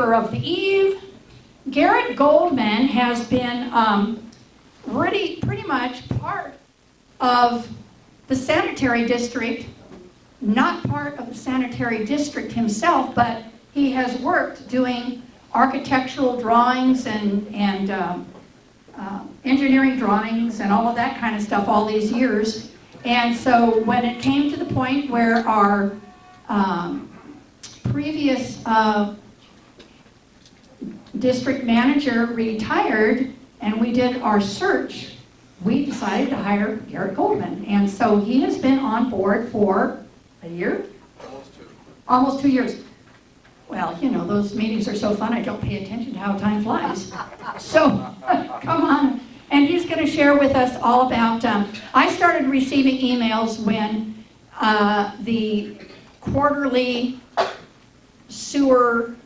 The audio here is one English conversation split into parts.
speaker of the eve. Garrett Goldman has been pretty much part of the sanitary district, not part of the sanitary district himself, but he has worked doing architectural drawings and engineering drawings and all of that kind of stuff all these years. And so when it came to the point where our previous district manager retired and we did our search, we decided to hire Garrett Goldman. And so he has been on board for a year? Almost 2 years. Well, you know, those meetings are so fun, I don't pay attention to how time flies. So, come on. And he's going to share with us all about, I started receiving emails when the quarterly sewer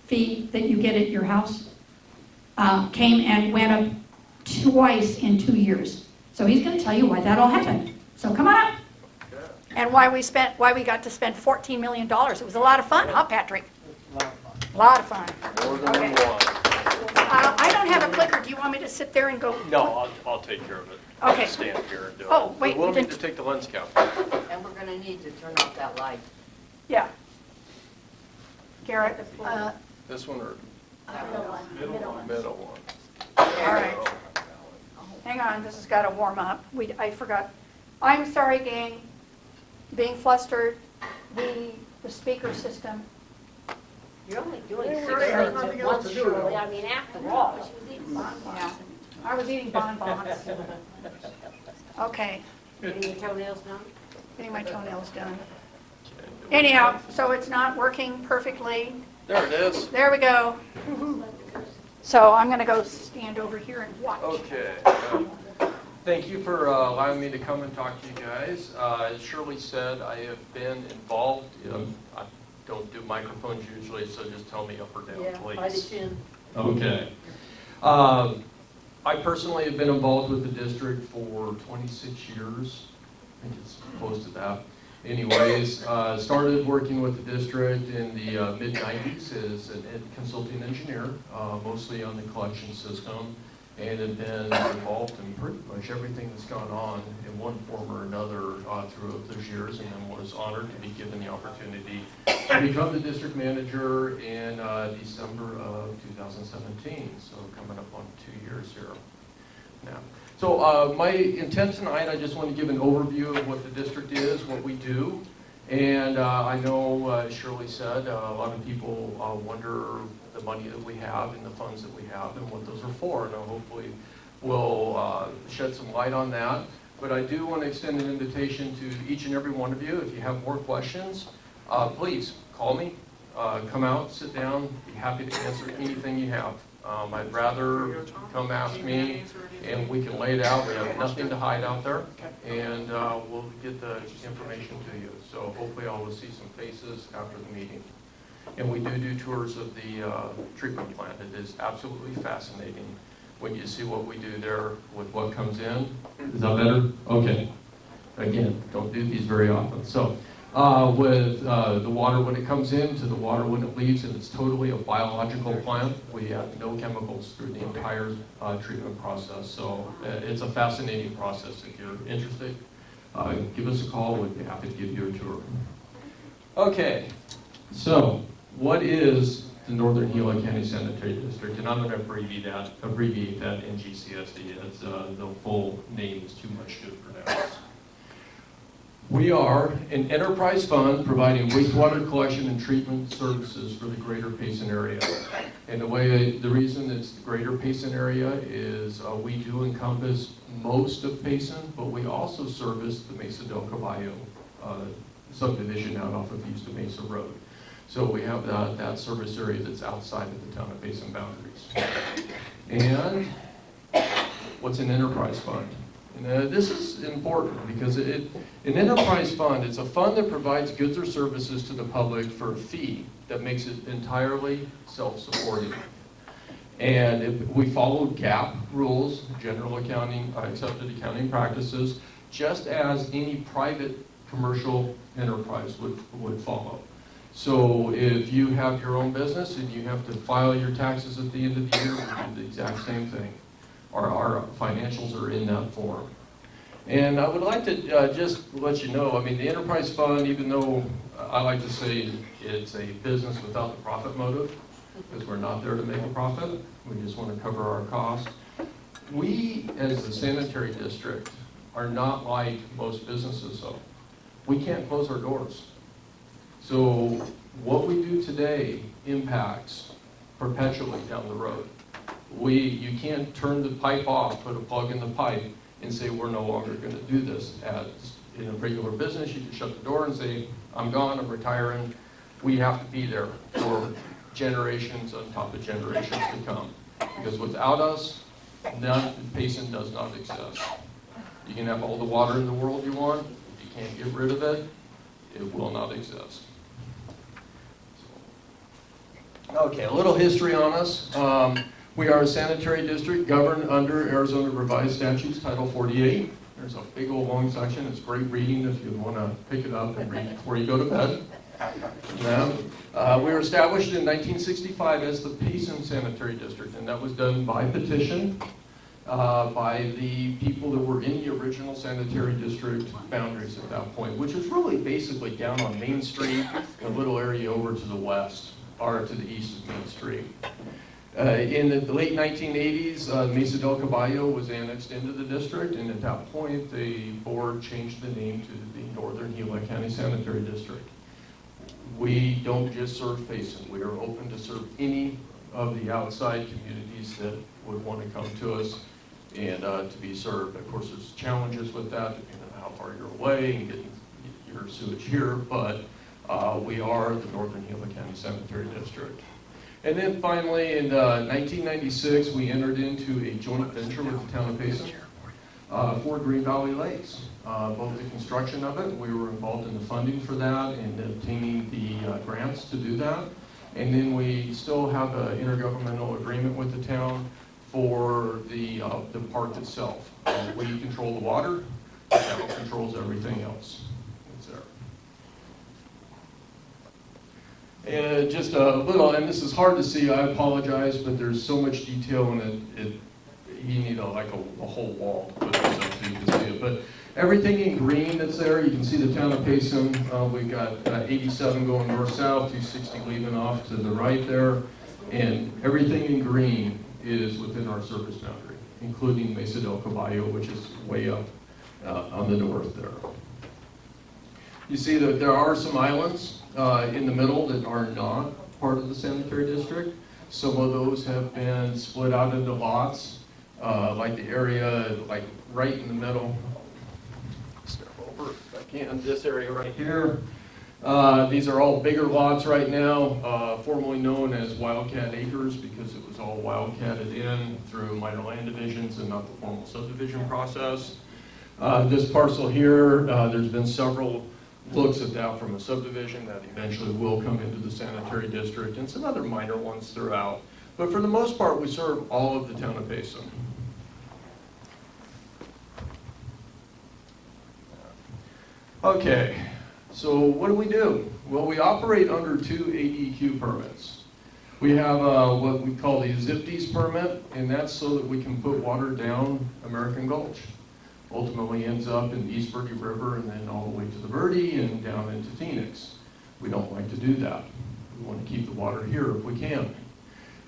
fee that you get at your house came and went up twice in 2 years. So he's going to tell you why that all happened. So come on up. And why we got to spend $14 million. It was a lot of fun, huh, Patrick? A lot of fun. More than Okay. one. I don't have a clicker. Do you want me to sit there and go? No, I'll take care of it. Okay. I'll stand here and do it. Oh, wait, We'll you need didn't- to take the lens cap. And we're gonna need to turn off that light. Yeah. Garrett? This one or Middle one. middle one? All right. Hang on, this has got to warm up. I forgot. I'm sorry, gang. Being flustered. The speaker system. You're only doing Hey, 6 we're gonna have things nothing at else once, to do, Shirley. though. I mean, after all, she was eating bonbons. Yeah. I was eating bonbons. Okay. Getting your toenails done? Getting my toenails done. Anyhow, so it's not working perfectly. There it is. There we go. So I'm going to go stand over here and watch. Okay. Thank you for allowing me to come and talk to you guys. As Shirley said, I have been involved. I don't do microphones usually, so just tell me up or down, please. By the chin. Okay. I personally have been involved with the district for 26 years. I think it's close to that. Anyways, started working with the district in the mid-90s as a consulting engineer, mostly on the collection system, and have been involved in pretty much everything that's gone on in one form or another throughout those years, and then was honored to be given the opportunity to become the district manager in December of 2017, so coming up on 2 years here now. So my intent tonight, I just want to give an overview of what the district is, what we do, and I know Shirley said a lot of people wonder the money that we have and the funds that we have and what those are for, and hopefully we'll shed some light on that. But I do want to extend an invitation to each and every one of you. If you have more questions, please call me, come out, sit down, be happy to answer anything you have. I'd rather come ask me and we can lay it out. We have nothing to hide out there, and we'll get the information to you. So hopefully I will see some faces after the meeting. And we do tours of the treatment plant. It is absolutely fascinating when you see what we do there with what comes in. Is that better? Okay. Again, don't do these very often. So with the water when it comes in to the water when it leaves, and it's totally a biological plant. We have no chemicals through the entire treatment process. So it's a fascinating process. If you're interested, give us a call. We'd be happy to give you a tour. Okay, so what is the Northern Gila County Sanitary District? And I'm going to abbreviate that NGCSD. It's, the full name is too much to pronounce. We are an enterprise fund providing wastewater collection and treatment services for the greater Payson area. And the reason it's the greater Payson area is we do encompass most of Payson, but we also service the Mesa del Caballo subdivision out off of Houston Mesa Road. So we have that service area that's outside of the town of Payson boundaries. And what's an enterprise fund? And this is important because an enterprise fund, it's a fund that provides goods or services to the public for a fee that makes it entirely self-supporting. And we follow GAAP rules, general accounting, accepted accounting practices, just as any private commercial enterprise would follow. So if you have your own business and you have to file your taxes at the end of the year, we do the exact same thing. Our financials are in that form. And I would like to just let you know, I mean, the enterprise fund, even though I like to say it's a business without the profit motive, because we're not there to make a profit, we just want to cover our costs. We, as the sanitary district, are not like most businesses though. We can't close our doors. So what we do today impacts perpetually down the road. You can't turn the pipe off, put a plug in the pipe, and say we're no longer going to do this. As in a regular business, you can shut the door and say, I'm gone, I'm retiring. We have to be there for generations on top of generations to come. Because without us, Payson does not exist. You can have all the water in the world you want. If you can't get rid of it, it will not exist. Okay, a little history on us. We are a sanitary district governed under Arizona Revised Statutes, Title 48. There's a big old long section. It's great reading if you want to pick it up and read it before you go to bed. We were established in 1965 as the Payson Sanitary District, and that was done by petition by the people that were in the original sanitary district boundaries at that point, which was really basically down on Main Street, a little area over to the west, or to the east of Main Street. In the late 1980s, Mesa del Caballo was annexed into the district, and at that point, the board changed the name to the Northern Gila County Sanitary District. We don't just serve Payson. We are open to serve any of the outside communities that would want to come to us and to be served. Of course, there's challenges with that, depending on how far you're away and getting your sewage here, but we are the Northern Gila County Sanitary District. And then finally, in 1996, we entered into a joint venture with the town of Payson for Green Valley Lakes. Both the construction of it, we were involved in the funding for that and obtaining the grants to do that. And then we still have an intergovernmental agreement with the town for the park itself. We control the water, the town controls everything else. It's there. And just a little, and this is hard to see, I apologize, but there's so much detail in it, you need a whole wall to put this up so you can see it. But everything in green that's there, you can see the town of Payson. We've got 87 going north-south, 260 leaving off to the right there. And everything in green is within our service boundary, including Mesa del Caballo, which is way up on the north there. You see that there are some islands in the middle that are not part of the sanitary district. Some of those have been split out into lots, like the area like right in the middle. Step over if I can, this area right here. These are all bigger lots right now, formerly known as Wildcat Acres because it was all wildcatted in through minor land divisions and not the formal subdivision process. This parcel here, there's been several looks at that from a subdivision that eventually will come into the sanitary district and some other minor ones throughout. But for the most part, we serve all of the town of Payson. Okay, so what do? Well, we operate under 2 ADQ permits. We have what we call the ZIPDs permit, and that's so that we can put water down American Gulch. Ultimately ends up in the East Verde River and then all the way to the Verde and down into Phoenix. We don't like to do that. We want to keep the water here if we can.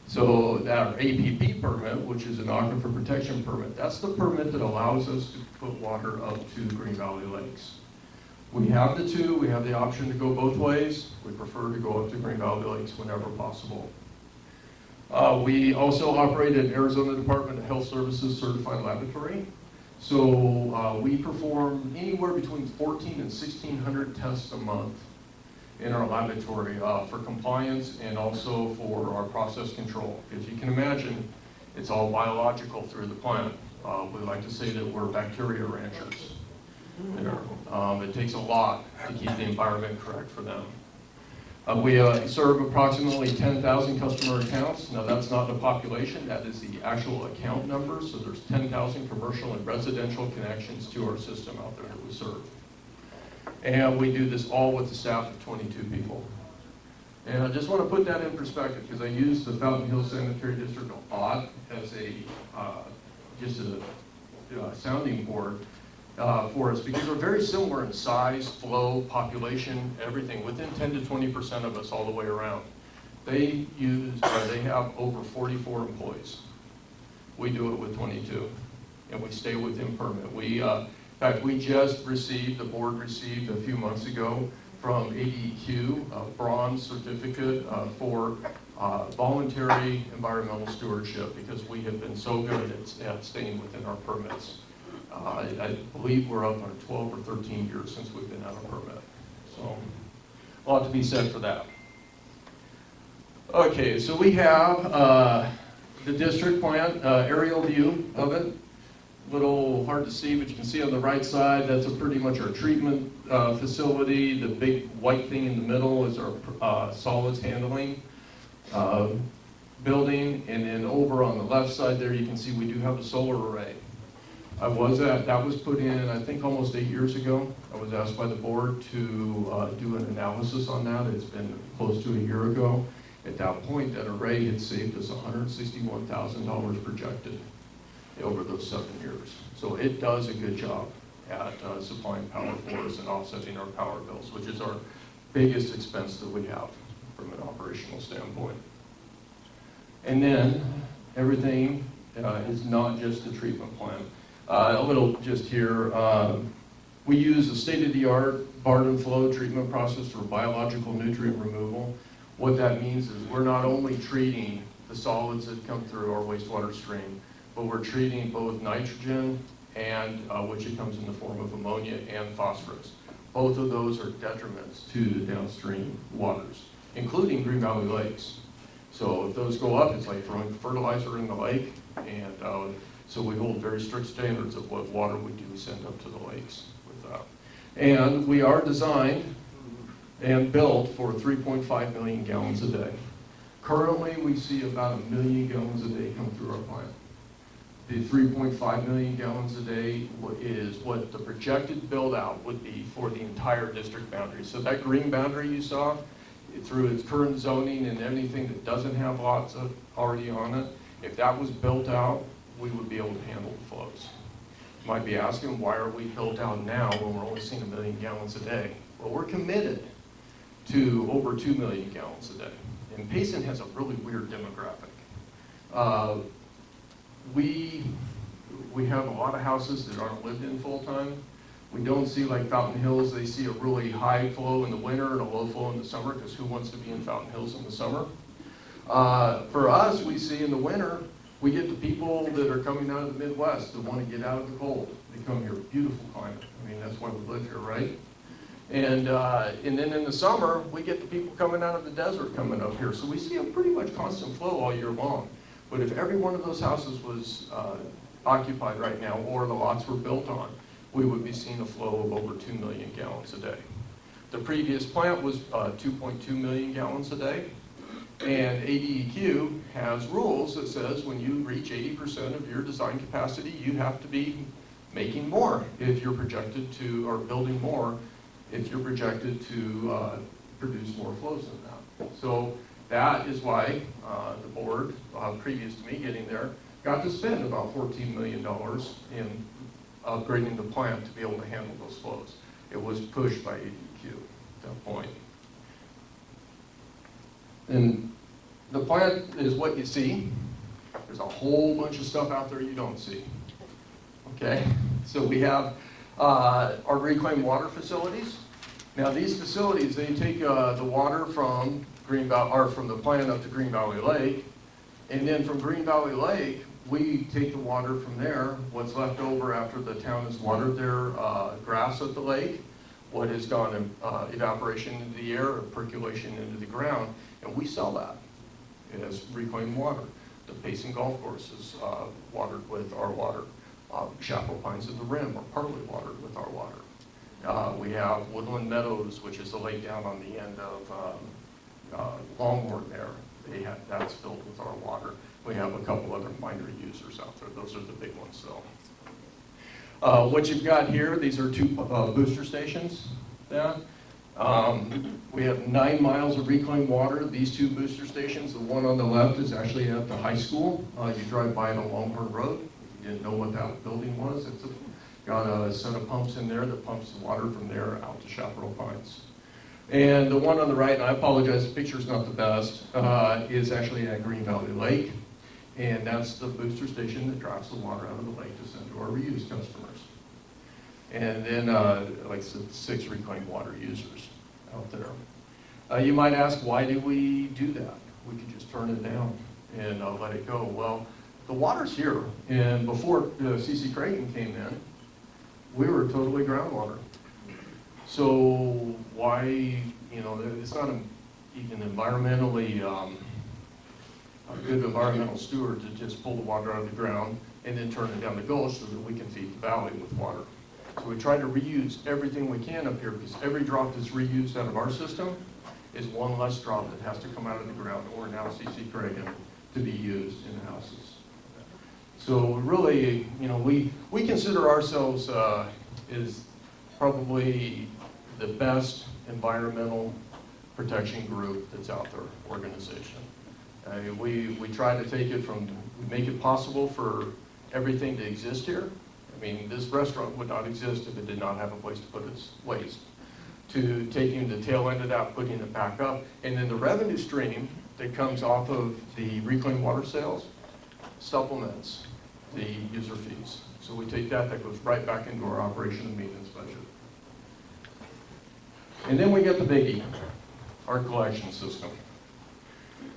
So our APP permit, which is an aquifer protection permit, that's the permit that allows us to put water up to Green Valley Lakes. We have the two. We have the option to go both ways. We prefer to go up to Green Valley Lakes whenever possible. We also operate an Arizona Department of Health Services certified laboratory. So we perform anywhere between 1,400 and 1,600 tests a month in our laboratory for compliance and also for our process control. As you can imagine, it's all biological through the plant. We like to say that we're bacteria ranchers. It takes a lot to keep the environment correct for them. We serve approximately 10,000 customer accounts. Now that's not the population, that is the actual account number. So there's 10,000 commercial and residential connections to our system out there that we serve. And we do this all with a staff of 22 people. And I just want to put that in perspective because I use the Fountain Hills Sanitary District a lot as a just a sounding board for us because we're very similar in size, flow, population, everything, within 10 to 20% of us all the way around. They have over 44 employees. We do it with 22, and we stay within permit. In fact, we just received, the board received a few months ago from ADEQ, a bronze certificate for voluntary environmental stewardship because we have been so good at staying within our permits. I believe we're up on 12 or 13 years since we've been out of permit. So, a lot to be said for that. Okay, so we have the district plan, aerial view of it. A little hard to see, but you can see on the right side, that's pretty much our treatment facility. The big white thing in the middle is our solids handling building. And then over on the left side there, you can see we do have a solar array. That was put in, I think, almost 8 years ago. I was asked by the board to do an analysis on that. It's been close to a year ago. At that point, that array had saved us $161,000 projected over those 7 years. So it does a good job at supplying power for us and offsetting our power bills, which is our biggest expense that we have from an operational standpoint. And then everything is not just the treatment plant. A little just here, we use a state-of-the-art Barden flow treatment process for biological nutrient removal. What that means is we're not only treating the solids that come through our wastewater stream, but we're treating both nitrogen and which it comes in the form of ammonia and phosphorus. Both of those are detriments to the downstream waters, including Green Valley lakes. So if those go up, it's like throwing fertilizer in the lake, and so we hold very strict standards of what water we do send up to the lakes with that. And we are designed and built for 3.5 million gallons a day. Currently, we see about 1 million gallons a day come through our plant. The 3.5 million gallons a day is what the projected build out would be for the entire district boundary. So that green boundary you saw, through its current zoning and anything that doesn't have lots of already on it, if that was built out, we would be able to handle the flows. You might be asking, why are we built out now when we're only seeing 1 million gallons a day? Well, we're committed to over 2 million gallons a day. And Payson has a really weird demographic. We have a lot of houses that aren't lived in full time. We don't see like Fountain Hills, they see a really high flow in the winter and a low flow in the summer, because who wants to be in Fountain Hills in the summer? For us, we see in the winter, we get the people that are coming out of the Midwest that want to get out of the cold. They come here, beautiful climate. I mean, that's why we live here, right? And then in the summer, we get the people coming out of the desert coming up here. So we see a pretty much constant flow all year long. But if every one of those houses was occupied right now, or the lots were built on, we would be seeing a flow of over 2 million gallons a day. The previous plant was 2.2 million gallons a day. And ADEQ has rules that says when you reach 80% of your design capacity, you have to be making more if you're projected to, or building more if you're projected to produce more flows than that. So that is why the board, previous to me getting there, got to spend about $14 million in upgrading the plant to be able to handle those flows. It was pushed by ADEQ at that point. And the plant is what you see. There's a whole bunch of stuff out there you don't see. Okay, so we have our reclaimed water facilities. Now these facilities, they take the water from from the plant up to Green Valley Lake, and then from Green Valley Lake, we take the water from there, what's left over after the town has watered their grass at the lake, what has gone in evaporation into the air or percolation into the ground, and we sell that as reclaimed water. The Payson Golf Course is watered with our water. Chapel Pines at the Rim are partly watered with our water. We have Woodland Meadows, which is the lake down on the end of Longhorn there. That's filled with our water. We have a couple other minor users out there. Those are the big ones, though. What you've got here, these are two booster stations. Yeah. We have 9 miles of reclaimed water. These 2 booster stations, the one on the left is actually at the high school. You drive by it on Longhorn Road. If you didn't know what that building was, it's got a set of pumps in there that pumps the water from there out to Chaparral Pines. And the one on the right, and I apologize, the picture's not the best, is actually at Green Valley Lake. And that's the booster station that drops the water out of the lake to send to our reuse customers. And then, like I said, 6 reclaimed water users out there. You might ask, why do we do that? We could just turn it down and let it go. Well, the water's here, and before C.C. Creighton came in, we were totally groundwater. So why, you know, it's not even environmentally a good environmental steward to just pull the water out of the ground and then turn it down the gulch so that we can feed the valley with water. So we try to reuse everything we can up here, because every drop that's reused out of our system is one less drop that has to come out of the ground or now C.C. Creighton to be used in houses. So really, you know, we consider ourselves as probably the best environmental protection group that's out there, organization. We try to take it from, we make it possible for everything to exist here. I mean, this restaurant would not exist if it did not have a place to put its waste. To taking the tail end of that, putting it back up, and then the revenue stream that comes off of the reclaimed water sales supplements the user fees. So we take that goes right back into our operation and maintenance budget. And then we get the biggie, our collection system.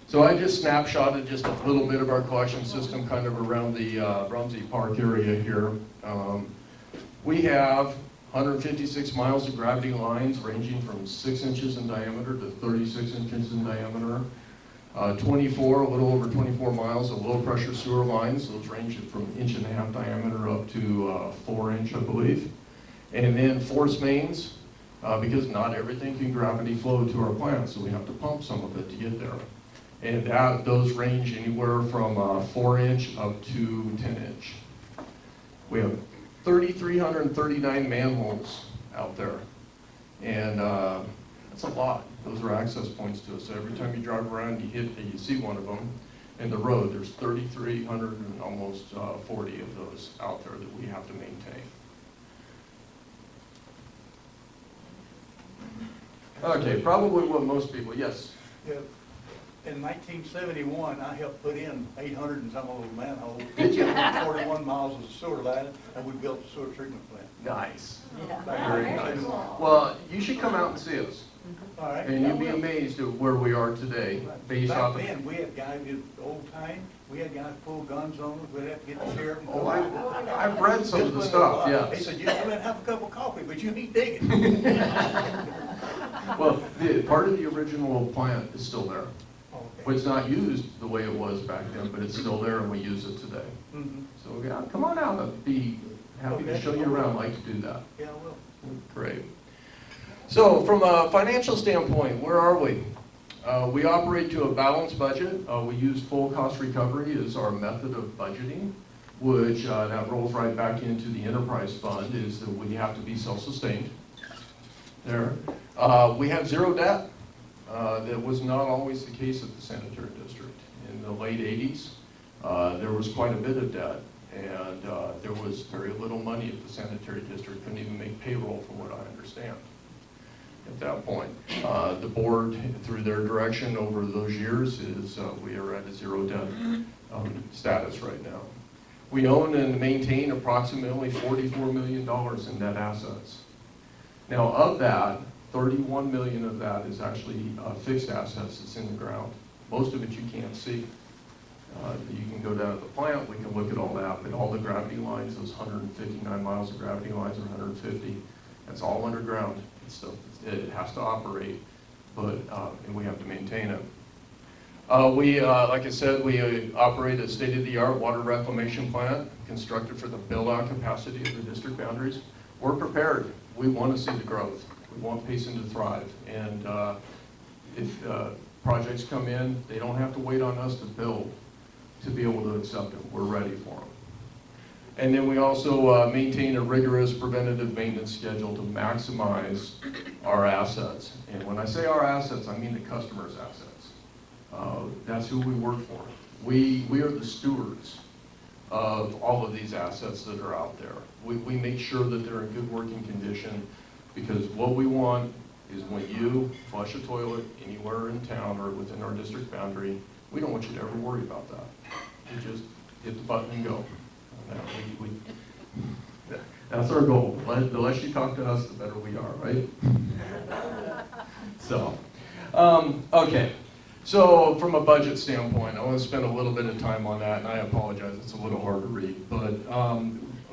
So I just snapshotted just a little bit of our collection system kind of around the Rumsey Park area here. We have 156 miles of gravity lines ranging from 6 inches in diameter to 36 inches in diameter. 24, a little over 24 miles of low pressure sewer lines. Those range from 1.5 inch diameter up to 4 inch, I believe. And then force mains, because not everything can gravity flow to our plant, so we have to pump some of it to get there. And those range anywhere from 4 inch up to 10 inch. We have 3,339 manholes out there. And that's a lot. Those are access points to us. So every time you drive around, you see one of them. In the road, there's 3,300 and almost 40 of those out there that we have to maintain. Okay, probably what most people, yes? Yeah. In 1971, I helped put in 800 and some of those manholes. Did you? 41 miles of sewer line, and we built the sewer treatment plant. Nice. Back Very in nice. 1971. Well, you should come out and see us. All right. And you'd be amazed at where we are today, based off Back of... then, we had guys, in old time, we had guys pull guns on us, we'd have to get the sheriff. and Oh, come I've read some of the stuff, He yeah. said, you come in and have a cup of coffee, but you need digging. Well, part of the original plant is still there. Okay. It's not used the way it was back then, but it's still there and we use it today. Mhm. So yeah, come on out, I'd be happy to show you around, like to do that. Yeah, I will. Great. So from a financial standpoint, where are we? We operate to a balanced budget. We use full cost recovery as our method of budgeting, which that rolls right back into the enterprise fund, is that we have to be self-sustained there. We have zero debt. That was not always the case at the sanitary district. In the late 80s, there was quite a bit of debt, and there was very little money at the sanitary district. Couldn't even make payroll, from what I understand at that point. The board, through their direction over those years, is we are at a zero debt status right now. We own and maintain approximately $44 million in net assets. Now, of that, 31 million of that is actually fixed assets that's in the ground. Most of it you can't see. You can go down to the plant, we can look at all that, but all the gravity lines, those 159 miles of gravity lines, or 150, that's all underground. It has to operate, but and we have to maintain it. Like I said, we operate a state-of-the-art water reclamation plant constructed for the build-out capacity of the district boundaries. We're prepared. We want to see the growth. We want Payson to thrive. And if projects come in, they don't have to wait on us to build to be able to accept them. We're ready for them. And then we also maintain a rigorous preventative maintenance schedule to maximize our assets. And when I say our assets, I mean the customer's assets. That's who we work for. We are the stewards of all of these assets that are out there. We make sure that they're in good working condition, because what we want is when you flush a toilet anywhere in town or within our district boundary, we don't want you to ever worry about that. You just hit the button and go. That's our goal. The less you talk to us, the better we are, right? So, okay. So from a budget standpoint, I want to spend a little bit of time on that, and I apologize, it's a little hard to read. But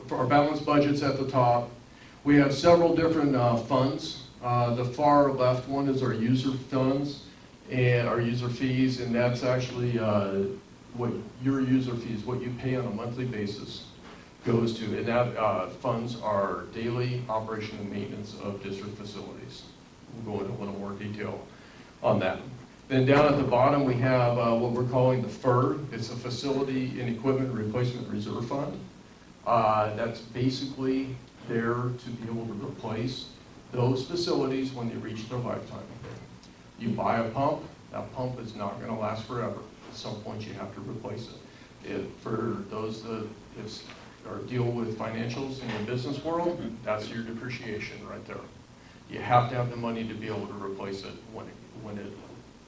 for our balanced budgets at the top, we have several different funds. The far left one is our user funds and our user fees, and that's actually what your user fees, what you pay on a monthly basis, goes to. And that funds our daily operation and maintenance of district facilities. We'll go into a little more detail on that. Then down at the bottom, we have what we're calling the FER. It's a Facility and Equipment Replacement Reserve Fund. That's basically there to be able to replace those facilities when they reach their lifetime. You buy a pump, that pump is not going to last forever. At some point, you have to replace it. For those that deal with financials in the business world, that's your depreciation right there. You have to have the money to be able to replace it when it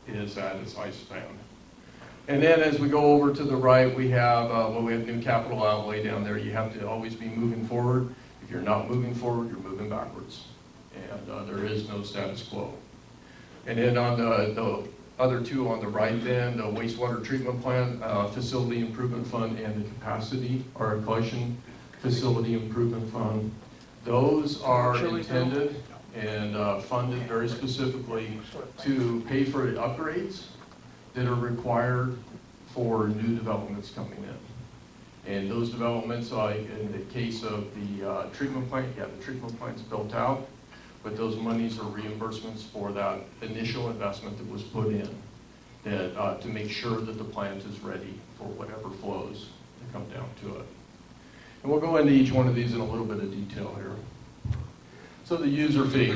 is at its lifespan. And then as we go over to the right, we have we have new capital outlay down there. You have to always be moving forward. If you're not moving forward, you're moving backwards. And there is no status quo. And then on the other two on the right then, the wastewater treatment plant, facility improvement fund, and the capacity or collection facility improvement fund, those are intended and funded very specifically to pay for the upgrades that are required for new developments coming in. And those developments, like in the case of the treatment plant, the treatment plant's built out, but those monies are reimbursements for that initial investment that was put in to make sure that the plant is ready for whatever flows that come down to it. And we'll go into each one of these in a little bit of detail here. So the user fee,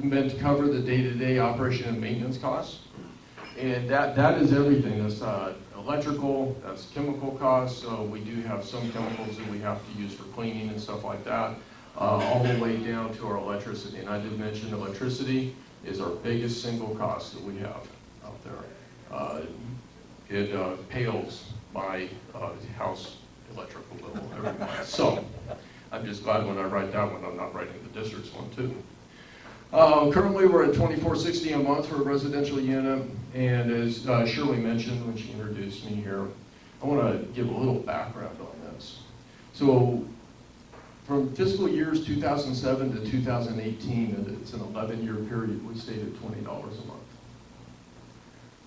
meant to cover the day-to-day operation and maintenance costs. And that is everything. That's electrical, that's chemical costs. So we do have some chemicals that we have to use for cleaning and stuff like that, all the way down to our electricity. And I did mention electricity is our biggest single cost that we have out there. It pales my house electrical bill every month. So I'm just glad when I write that one, I'm not writing the district's one too. Currently, we're at $24.60 a month for a residential unit, and as Shirley mentioned when she introduced me here, I want to give a little background on this. So, from fiscal years 2007 to 2018, it's an 11-year period, we stayed at $20 a month.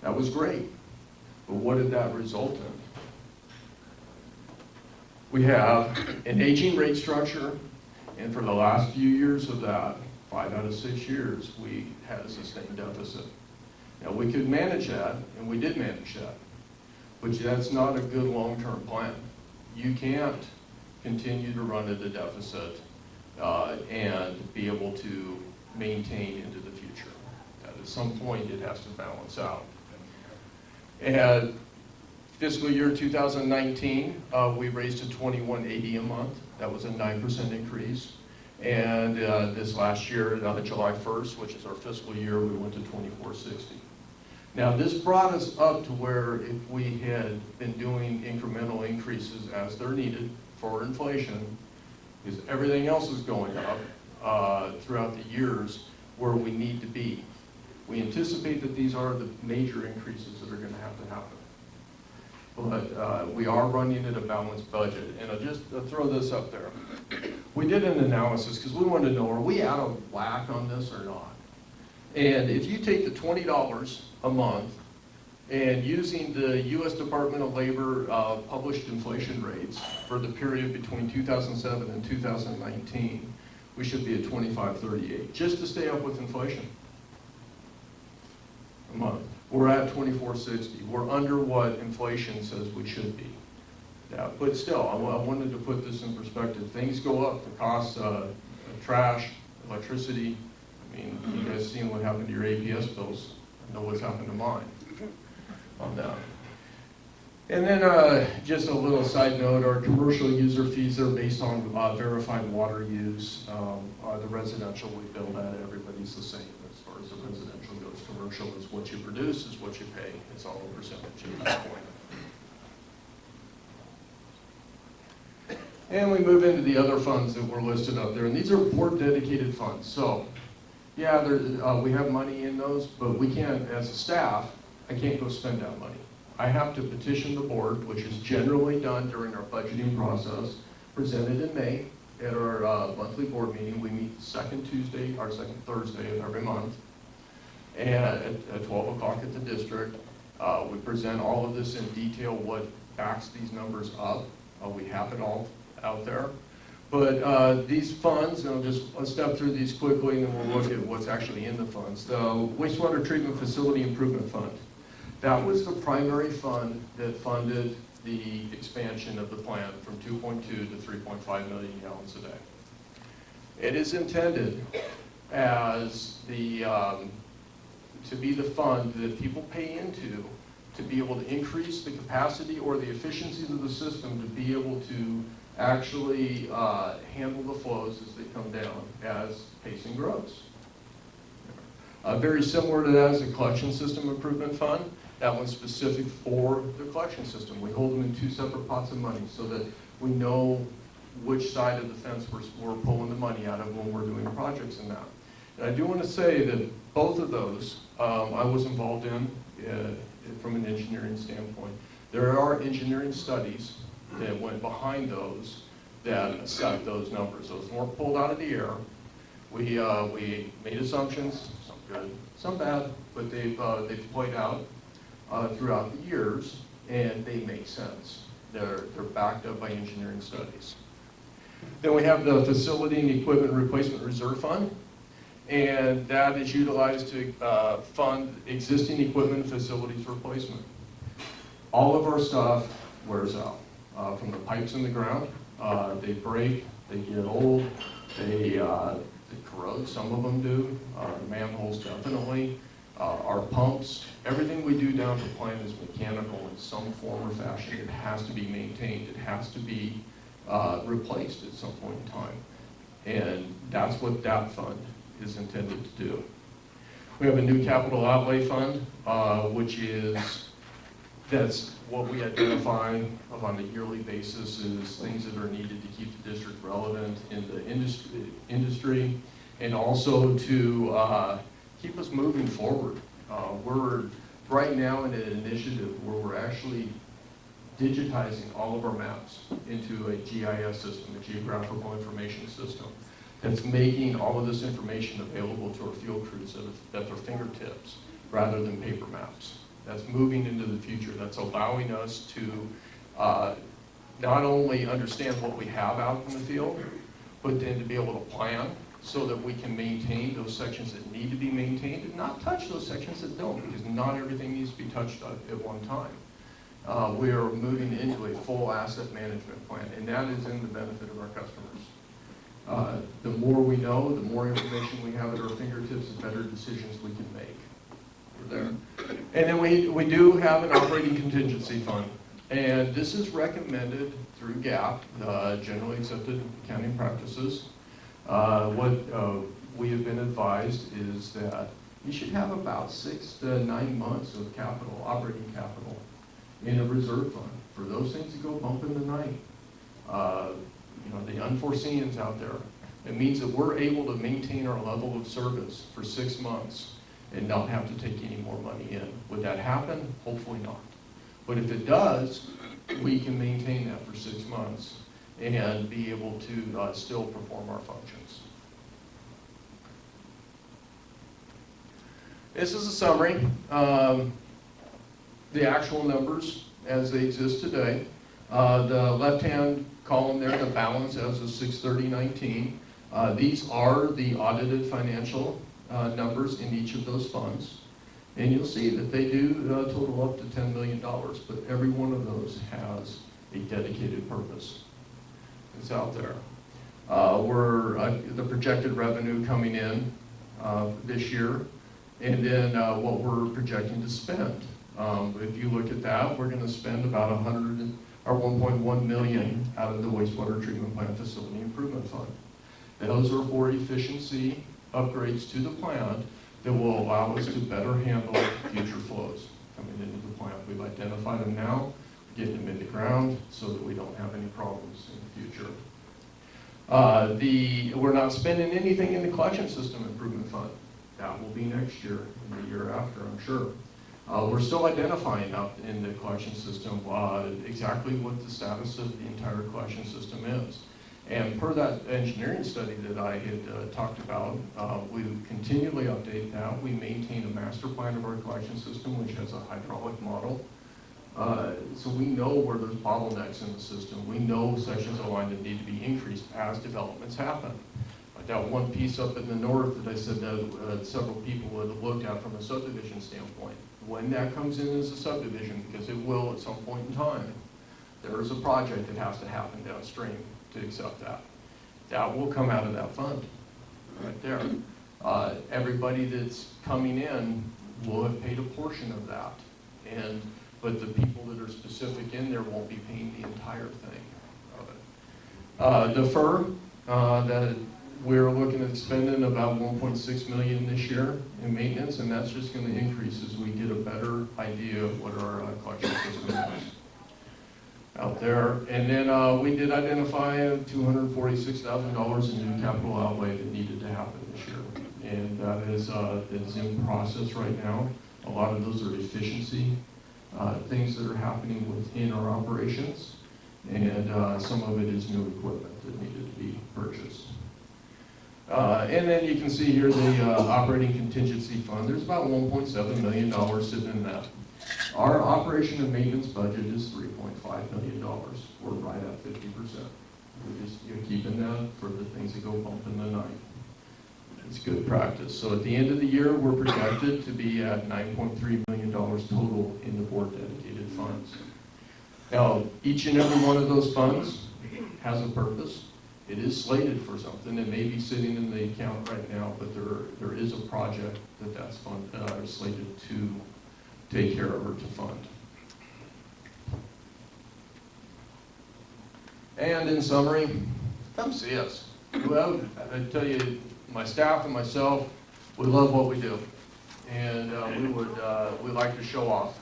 That was great, but what did that result in? We have an aging rate structure, and for the last few years of that, 5 out of 6 years, we had a sustained deficit. Now, we could manage that, and we did manage that, but that's not a good long-term plan. You can't continue to run at a deficit and be able to maintain into the future. At some point, it has to balance out. And fiscal year 2019, we raised to $21.80 a month. That was a 9% increase. And this last year, July 1st, which is our fiscal year, we went to $24.60. Now, this brought us up to where if we had been doing incremental increases as they're needed for inflation, because everything else is going up throughout the years, where we need to be. We anticipate that these are the major increases that are going to have to happen. But we are running at a balanced budget. And I'll just throw this up there. We did an analysis because we wanted to know, are we out of whack on this or not? And if you take the $20 a month and using the U.S. Department of Labor published inflation rates for the period between 2007 and 2019, we should be at $25.38 just to stay up with inflation a month. We're at $24.60. We're under what inflation says we should be. Yeah, but still, I wanted to put this in perspective. Things go up. The costs of trash, electricity, I mean, you guys seen what happened to your APS bills, I know what's happened to mine on that. And then just a little side note, our commercial user fees are based on verified water use. The residential we build at, everybody's the same as far as the residential goes. Commercial is what you produce, is what you pay. It's all a percentage at that point. And we move into the other funds that were listed up there, and these are board dedicated funds. So, yeah, we have money in those, but we can't, as a staff, I can't go spend that money. I have to petition the board, which is generally done during our budgeting process, presented in May at our monthly board meeting. We meet the second Tuesday, or second Thursday of every month, and at 12 o'clock at the district. We present all of this in detail, what backs these numbers up. We have it all out there. But these funds, and I'll step through these quickly, and then we'll look at what's actually in the funds. The Wastewater Treatment Facility Improvement Fund. That was the primary fund that funded the expansion of the plant from 2.2 to 3.5 million gallons a day. It is intended as the, to be the fund that people pay into to be able to increase the capacity or the efficiencies of the system to be able to actually handle the flows as they come down as pacing grows. Very similar to that is the Collection System Improvement Fund. That one's specific for the collection system. We hold them in two separate pots of money so that we know which side of the fence we're pulling the money out of when we're doing projects in that. And I do want to say that both of those I was involved in from an engineering standpoint. There are engineering studies that went behind those that set those numbers. Those weren't pulled out of the air. We made assumptions, some good, some bad, but they've played out throughout the years, and they make sense. They're backed up by engineering studies. Then we have the Facility and Equipment Replacement Reserve Fund, and that is utilized to fund existing equipment and facilities replacement. All of our stuff wears out. From the pipes in the ground, they break, they get old, they corrode, some of them do, manholes definitely. Our pumps, everything we do down at the plant is mechanical in some form or fashion. It has to be maintained. It has to be replaced at some point in time. And that's what that fund is intended to do. We have a new capital outlay fund, that's what we identify on a yearly basis is things that are needed to keep the district relevant in the industry and also to keep us moving forward. We're right now in an initiative where we're actually digitizing all of our maps into a GIS system, a geographical information system, that's making all of this information available to our field crews at their fingertips rather than paper maps. That's moving into the future. That's allowing us to not only understand what we have out in the field, but then to be able to plan so that we can maintain those sections that need to be maintained and not touch those sections that don't, because not everything needs to be touched at one time. We are moving into a full asset management plan, and that is in the benefit of our customers. The more we know, the more information we have at our fingertips, the better decisions we can make. We're there. And then we do have an operating contingency fund, and this is recommended through GAAP, generally accepted accounting practices. What we have been advised is that you should have about 6 to 9 months of capital, operating capital, in a reserve fund for those things that go bump in the night. The unforeseens out there. It means that we're able to maintain our level of service for 6 months and not have to take any more money in. Would that happen? Hopefully not. But if it does, we can maintain that for 6 months and be able to still perform our functions. This is a summary. The actual numbers as they exist today. The left-hand column there, the balance as of 6/30/19. These are the audited financial numbers in each of those funds. And you'll see that they do total up to $10 million, but every one of those has a dedicated purpose. It's out there. The projected revenue coming in this year, and then what we're projecting to spend. If you look at that, we're going to spend about 1.1 million out of the wastewater treatment plant facility improvement fund. Those are for efficiency upgrades to the plant that will allow us to better handle future flows coming into the plant. We've identified them now, getting them in the ground so that we don't have any problems in the future. We're not spending anything in the collection system improvement fund. That will be next year and the year after, I'm sure. We're still identifying out in the collection system exactly what the status of the entire collection system is. And per that engineering study that I had talked about, we continually update that. We maintain a master plan of our collection system, which has a hydraulic model. So we know where there's bottlenecks in the system. We know sections of line that need to be increased as developments happen. Like that one piece up in the north that I said that several people would have looked at from a subdivision standpoint. When that comes in as a subdivision, because it will at some point in time, there is a project that has to happen downstream to accept that. That will come out of that fund right there. Everybody that's coming in will have paid a portion of that. But the people that are specific in there won't be paying the entire thing of it. The FER, that we're looking at spending about 1.6 million this year in maintenance, and that's just going to increase as we get a better idea of what our collection system is out there. And then we did identify $246,000 in new capital outlay that needed to happen this year, and that is in process right now. A lot of those are efficiency things that are happening within our operations, and some of it is new equipment that needed to be purchased. And then you can see here the operating contingency fund. There's about $1.7 million sitting in that. Our operation and maintenance budget is $3.5 million. We're right at 50%. You're keeping that for the things that go bump in the night. It's good practice. So at the end of the year, we're projected to be at $9.3 million total in the board dedicated funds. Now, each and every one of those funds has a purpose. It is slated for something. It may be sitting in the account right now, but there is a project that's slated to take care of or to fund. And in summary, come see us. Well, I tell you, my staff and myself, we love what we do, and we like to show off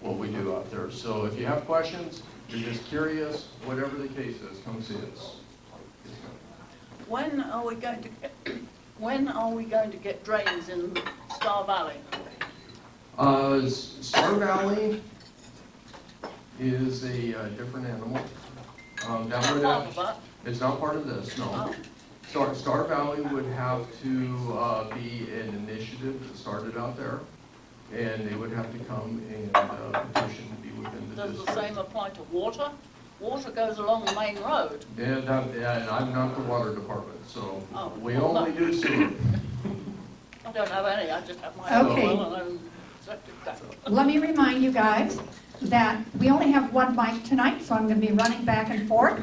what we do out there. So if you have questions, you're just curious, whatever the case is, come see us. When are we going to get drains in Star Valley? Star Valley is a different animal. It's not part of this, no. Star Valley would have to be an initiative that started out there, and they would have to come and petition to be within the district. Does the same apply to water? Water goes along the main road. And I'm not the water department, so we only do sewer. I don't have any, I just have my Okay. own well and septic tank. Let me remind you guys that we only have one mic tonight, so I'm going to be running back and forth,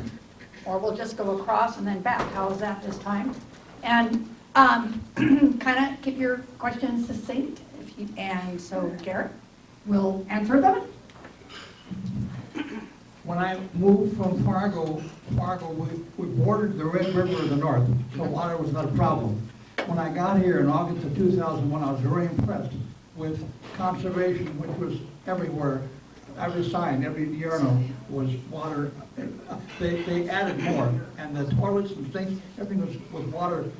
or we'll just go across and then back. How's that this time? And kind of keep your questions succinct. And so Garrett will answer them. When I moved from Fargo, we bordered the Red River in the north, so water was not a problem. When I got here in August of 2001, I was very impressed with conservation, which was everywhere. Every sign, every urinal was water. They added more, and the toilets and things, everything was water,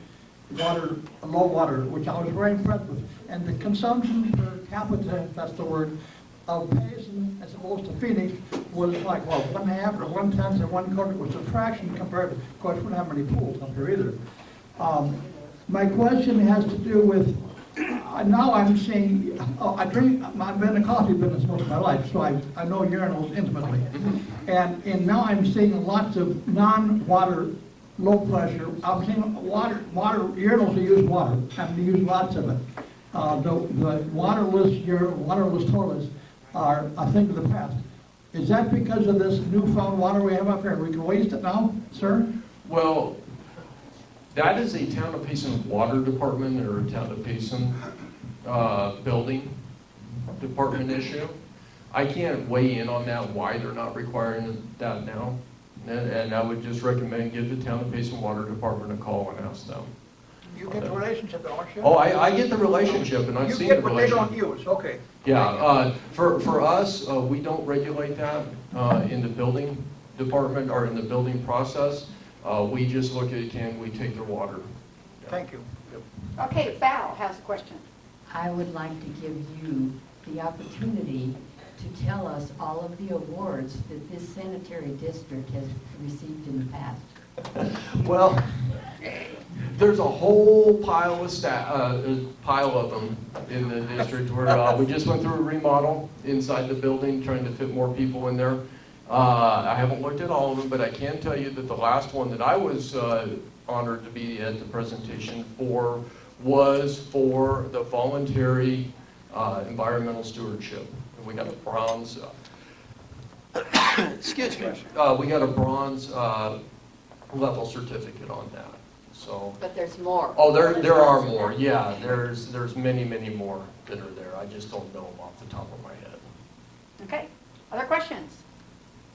low water, which I was very impressed with. And the consumption per capita, if that's the word, of Payson as opposed to Phoenix was like, well, 1/2 or 1/10 or 1/4 was a fraction compared to, of course, we don't have many pools up here either. My question has to do with, now I'm seeing, I've been in the coffee business most of my life, so I know urinals intimately. And now I'm seeing lots of non-water, low pressure, I'm seeing water urinals that use water, and they use lots of it. The waterless toilets are a thing of the past. Is that because of this newfound water we have up here? We can waste it now, sir? Well, That is a town of Payson water department or a town of Payson building department issue. I can't weigh in on that, why they're not requiring that now. And I would just recommend give the town of Payson water department a call and ask them. You get the relationship, don't you? Oh, I get the relationship and I've You seen the get what they relationship. don't use, okay. Yeah, for us, we don't regulate that in the building department or in the building process. We just look at, can we take their water? Yeah. Thank you. Okay, Val has a question. I would like to give you the opportunity to tell us all of the awards that this sanitary district has received in the past. Well, there's a whole pile of them in the district where we just went through a remodel inside the building, trying to fit more people in there. I haven't looked at all of them, but I can tell you that the last one that I was honored to be at the presentation for was for the voluntary environmental stewardship. And we got a bronze, excuse me, we got a bronze level certificate on that. So, But there's more. oh, there are more. Yeah, there's many, many more that are there. I just don't know them off the top of my head. Okay, other questions?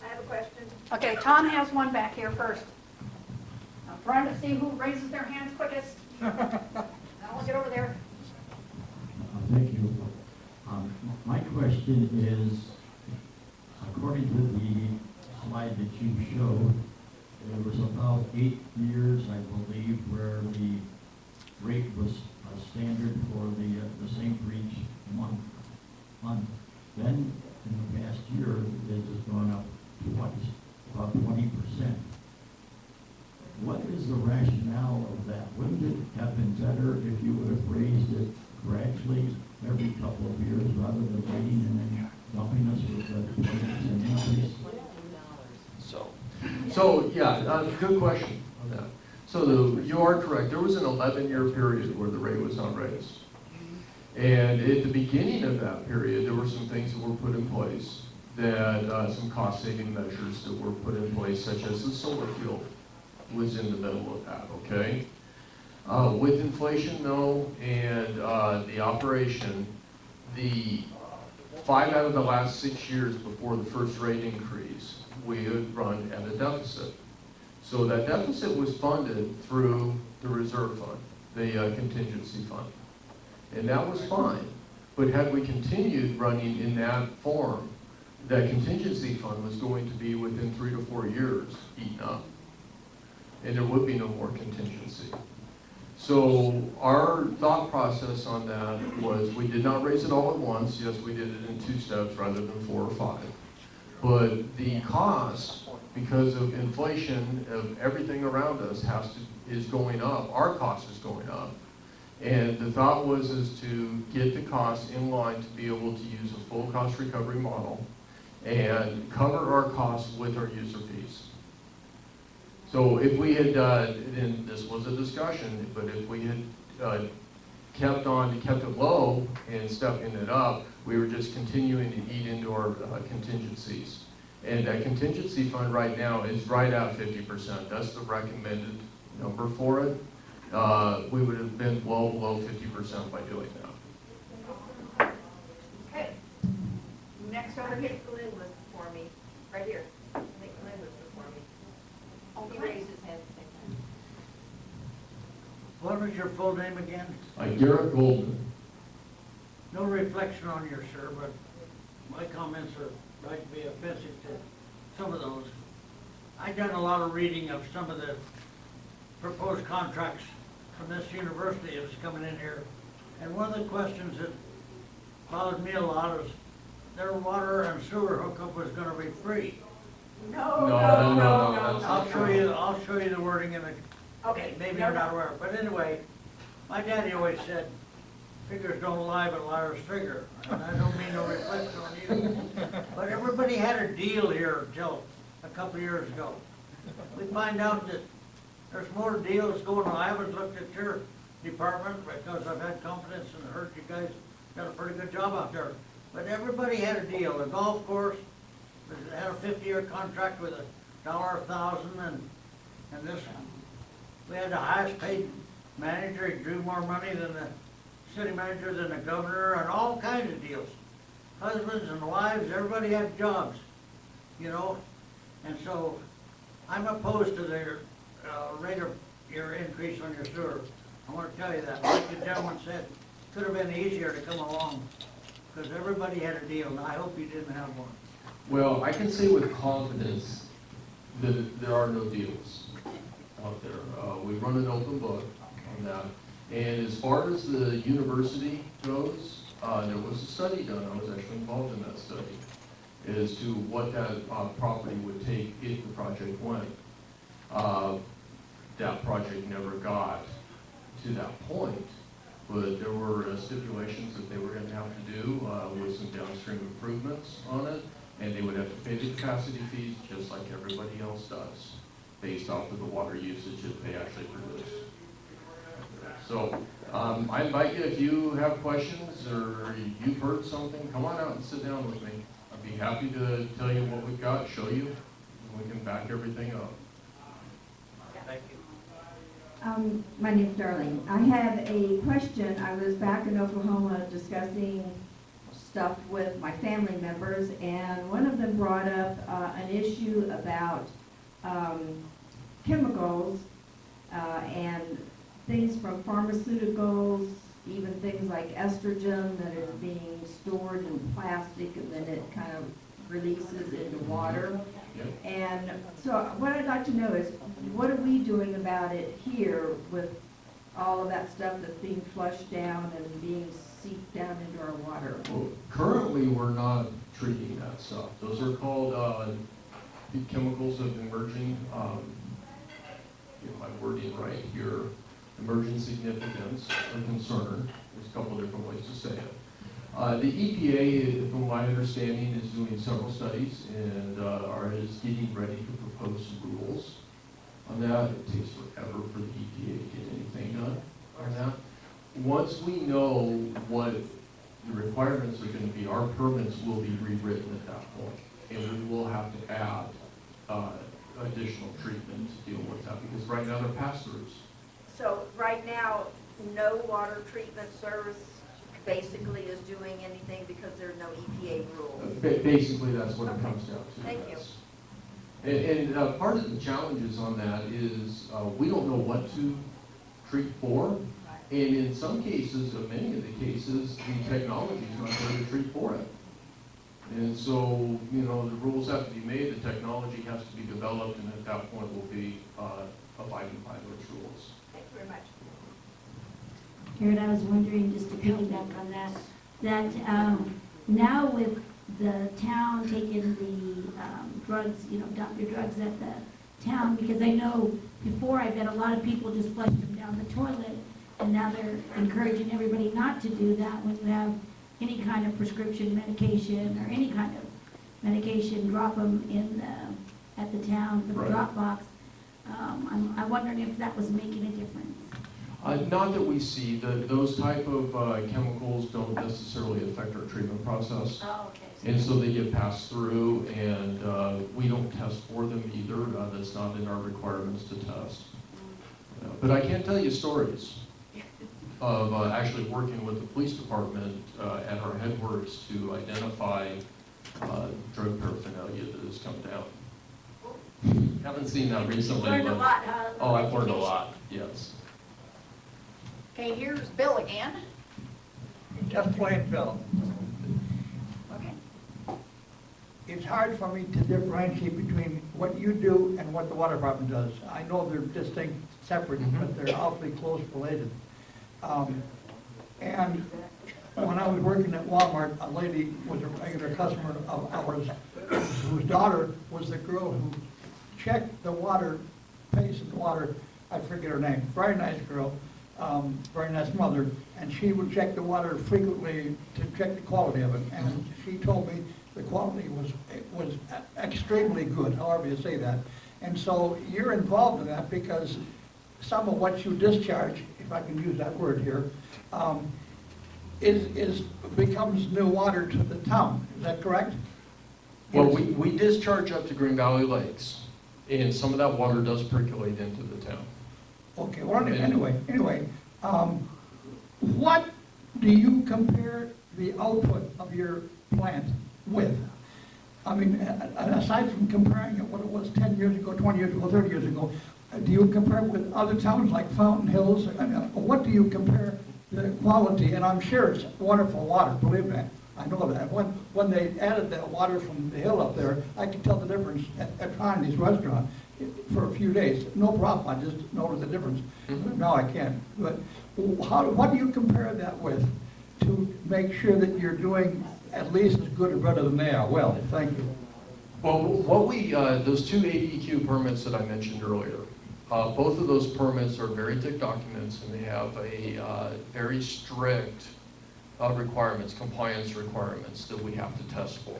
I have a question. Okay, Tom has one back here first. I'm trying to see who raises their hands quickest. I'll get over there. Thank you. My question is, according to the slide that you showed, there was about 8 years, I believe, where the rate was standard for the same for each month. Then, in the past year, it has gone up twice, about 20%. What is the rationale of that? Wouldn't it have been better if you would have raised it gradually every couple of years rather than waiting and then dumping us with a 20% increase? So yeah, good question on that. So you are correct. There was an 11-year period where the rate was not raised. And at the beginning of that period, there were some things that were put in place, that some cost-saving measures that were put in place, such as the solar field was in the middle of that, okay? With inflation, though, and the operation, the 5 out of the last 6 years before the first rate increase, we had run at a deficit. So that deficit was funded through the reserve fund, the contingency fund. And that was fine. But had we continued running in that form, that contingency fund was going to be within 3 to 4 years eaten up. And there would be no more contingency. So our thought process on that was we did not raise it all at once. Yes, we did it in 2 steps rather than 4 or 5. But the cost, because of inflation of everything around us, is going up. Our cost is going up. And the thought was to get the cost in line to be able to use a full cost recovery model and cover our costs with our user fees. So if we had, and this was a discussion, but if we had kept it low and stepping it up, we were just continuing to eat into our contingencies. And that contingency fund right now is right at 50%. That's the recommended number for it. We would have been well below 50% by doing that. Okay. Next over I here. think Glenn was before me, right here. I think Glenn was before me. He raised his hand at the same time. What was your full name again? Garrett Goldman. No reflection on you, sir, but my comments are right to be offensive to some of those. I've done a lot of reading of some of the proposed contracts from this university that's coming in here. And one of the questions that bothered me a lot is their water and sewer hookup was gonna be free. No, I'll show you the wording in the, Okay. maybe you're not aware. But anyway, my daddy always said, figures don't lie, but liars figure. And I don't mean no reflection on you. But everybody had a deal here until a couple of years ago. We find out that there's more deals going on. I haven't looked at your department because I've had confidence and heard you guys done a pretty good job out there. But everybody had a deal. The golf course had a 50-year contract with $1,000 and this We had the highest paid manager, he drew more money than the city manager, than the governor, and all kinds of deals. Husbands and wives, everybody had jobs, you know? And so I'm opposed to the rate of your increase on your sewer. I want to tell you that. Like the gentleman said, could have been easier to come along, because everybody had a deal, and I hope you didn't have one. Well, I can say with confidence that there are no deals out there. We run an open book on that. And as far as the university goes, there was a study done, I was actually involved in that study, as to what that property would take if the project went. That project never got to that point, but there were stipulations that they were going to have to do with some downstream improvements on it, and they would have to pay the capacity fees just like everybody else does, based off of the water usage that they actually produce. So I invite you, if you have questions or you've heard something, come on out and sit down with me. I'd be happy to tell you what we've got, show you, and we can back everything up. Thank you. My name's Darlene. I have a question. I was back in Oklahoma discussing stuff with my family members, and one of them brought up an issue about chemicals and things from pharmaceuticals, even things like estrogen that is being stored in plastic and then it kind of releases into water. Yep. And so what I'd like to know is, what are we doing about it here with all of that stuff that's being flushed down and being seeped down into our water? Well, currently, we're not treating that stuff. Those are called chemicals of emerging, get my wording right here, emerging significance or concern. There's a couple different ways to say it. The EPA, from my understanding, is doing several studies and is getting ready to propose some rules on that. It takes forever for the EPA to get anything done on that. Once we know what the requirements are going to be, our permits will be rewritten at that point, and we will have to add additional treatment to deal with that, because right now they're pass-throughs. So right now, no water treatment service basically is doing anything because there's no EPA rules. Basically, that's what it comes down to. Thank you. And part of the challenges on that is we don't know what to treat for. And in some cases, in many of the cases, the technology is not there to treat for it. And so, you know, the rules have to be made, the technology has to be developed, and at that point we'll be abiding by those rules. Thank you very much. Garrett, I was wondering, just to piggyback on that, now with the town taking the drugs, dump your drugs at the town, because I know before I bet a lot of people just flushed them down the toilet, and now they're encouraging everybody not to do that when you have any kind of prescription medication or any kind of medication, drop them at the town for the Right. drop box. I'm wondering if that was making a difference. Not that we see. Those type of chemicals don't necessarily affect our treatment process. Oh, okay. And so they get passed through, and we don't test for them either. That's not in our requirements to test. But I can tell you stories of actually working with the police department at our headquarters to identify drug paraphernalia that has come down. Haven't seen that recently. Learned a but- lot, huh? Oh, I've learned a lot, yes. Okay, here's Bill again. Just plain Phil. Okay. It's hard for me to differentiate between what you do and what the water department does. I know they're distinct, separate, but they're awfully close related. And when I was working at Walmart, a lady was a regular customer of ours, whose daughter was the girl who checked the water, pace of the water, I forget her name, very nice girl, very nice mother, and she would check the water frequently to check the quality of it. And she told me the quality was extremely good, however you say that. And so you're involved in that because some of what you discharge, if I can use that word here, becomes new water to the town. Is that correct? Well, we discharge up to Green Valley Lakes, and some of that water does percolate into the town. Okay, well, anyway, what do you compare the output of your plant with? I mean, aside from comparing it what it was 10 years ago, 20 years ago, 30 years ago, do you compare it with other towns like Fountain Hills? What do you compare the quality? And I'm sure it's wonderful water, believe me, I know that. When they added that water from the hill up there, I could tell the difference at Connie's restaurant for a few days. No problem, I just noticed the difference. Now I can't. But what do you compare that with to make sure that you're doing at least as good or better than they are? Well, thank you. Well, what those two ADEQ permits that I mentioned earlier, both of those permits are very thick documents, and they have a very strict requirements, compliance requirements that we have to test for.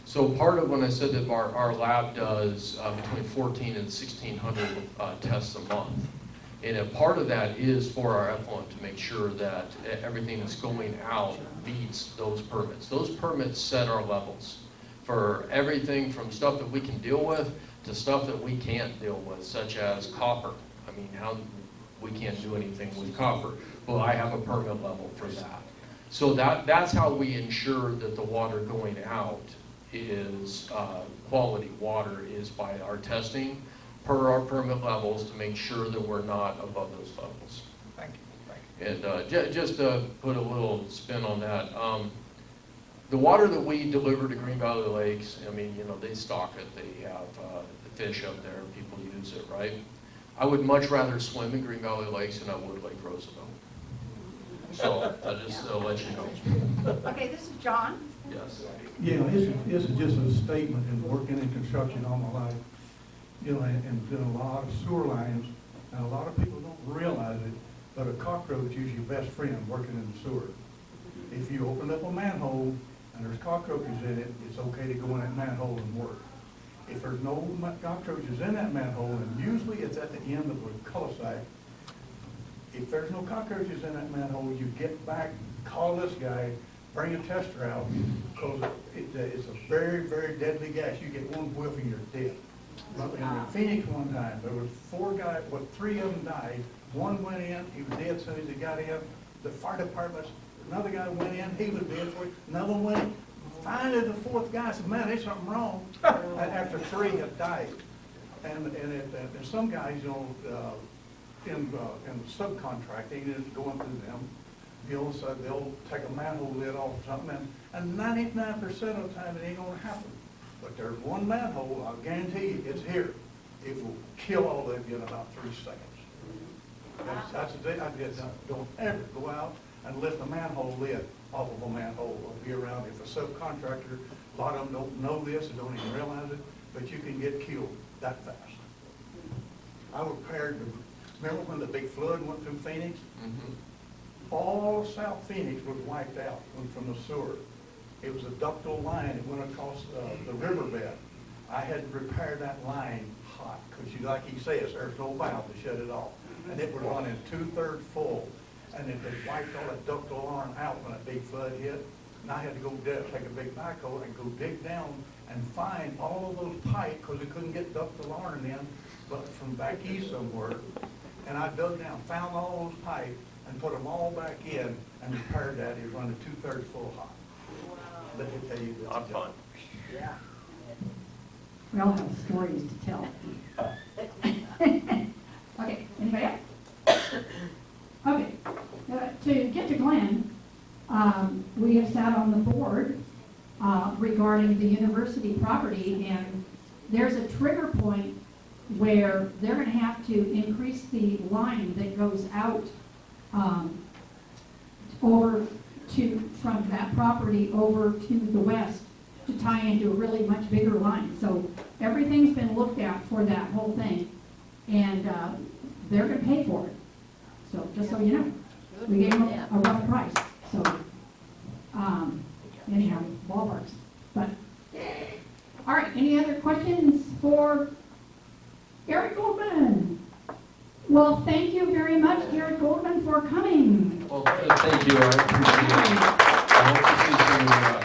So part of when I said that our lab does between 14 and 1,600 tests a month, and a part of that is for our effluent to make sure that everything that's going out meets those permits. Those permits set our levels for everything from stuff that we can deal with to stuff that we can't deal with, such as copper. I mean, we can't do anything with copper. Well, I have a permit level for that. So that's how we ensure that the water going out is quality water, is by our testing per our permit levels to make sure that we're not above those levels. Thank you. And just to put a little spin on that, the water that we deliver to Green Valley Lakes, I mean, you know, they stock it, they have the fish up there, people use it, right? I would much rather swim in Green Valley Lakes than I would Lake Roosevelt. So I'll just let you know. Okay, this is John. Yes. Yeah, this is just a statement, in working in construction all my life, you know, and doing a lot of sewer lines, and a lot of people don't realize it, but a cockroach is your best friend working in the sewer. If you open up a manhole and there's cockroaches in it, it's okay to go in that manhole and work. If there's no cockroaches in that manhole, and usually it's at the end of a cul-de-sac, if there's no cockroaches in that manhole, you get back, call this guy, bring a tester out, because it's a very, very deadly gas. You get one whiff and you're dead. In Phoenix one time, there was 4 guys, well, 3 of them died. One went in, he was dead as soon as he got in. The fire department, another guy went in, he was dead for it. Another one went in. Finally, the 4th guy said, man, there's something wrong. After 3 had died. And some guys, you know, in subcontracting is going through them. So they'll take a manhole lid off or something, and 99% of the time it ain't gonna happen. But there's one manhole, I'll guarantee you, it's here. It will kill all of you in about 3 seconds. That's the day I get done. Don't ever go out and lift a manhole lid off of a manhole or be around. If a subcontractor, a lot of them don't know this and don't even realize it, but you can get killed that fast. I repaired remember when the big flood went through Phoenix? Mm-hmm. All of South Phoenix was wiped out from the sewer. It was a ductile line that went across the riverbed. I had to repair that line hot, because like he says, there's no valve to shut it off. And it was running 2/3 full. And it wiped all that ductile iron out when that big flood hit. And I had to go take a big backhoe and go dig down and find all of those pipes, because we couldn't get ductile iron in, but from back east somewhere. And I dug down, found all those pipes, and put them all back in and repaired that. It was running 2/3 full hot. Wow. Let me tell you this. Not fun. Yeah. We all have stories to tell. Okay, anybody else? Okay, to get to Glenn, we have sat on the board regarding the university property, and there's a trigger point where they're going to have to increase the line that goes out over to, from that property over to the west to tie into a really much bigger line. So everything's been looked at for that whole thing, and they're going to pay for it. So just so you know, we gave them a rough price. So anyhow, ballparks. But all right, any other questions for Garrett Goldman? Well, thank you very much, Garrett Goldman, for coming. Well, thank you. I appreciate it. I hope to see some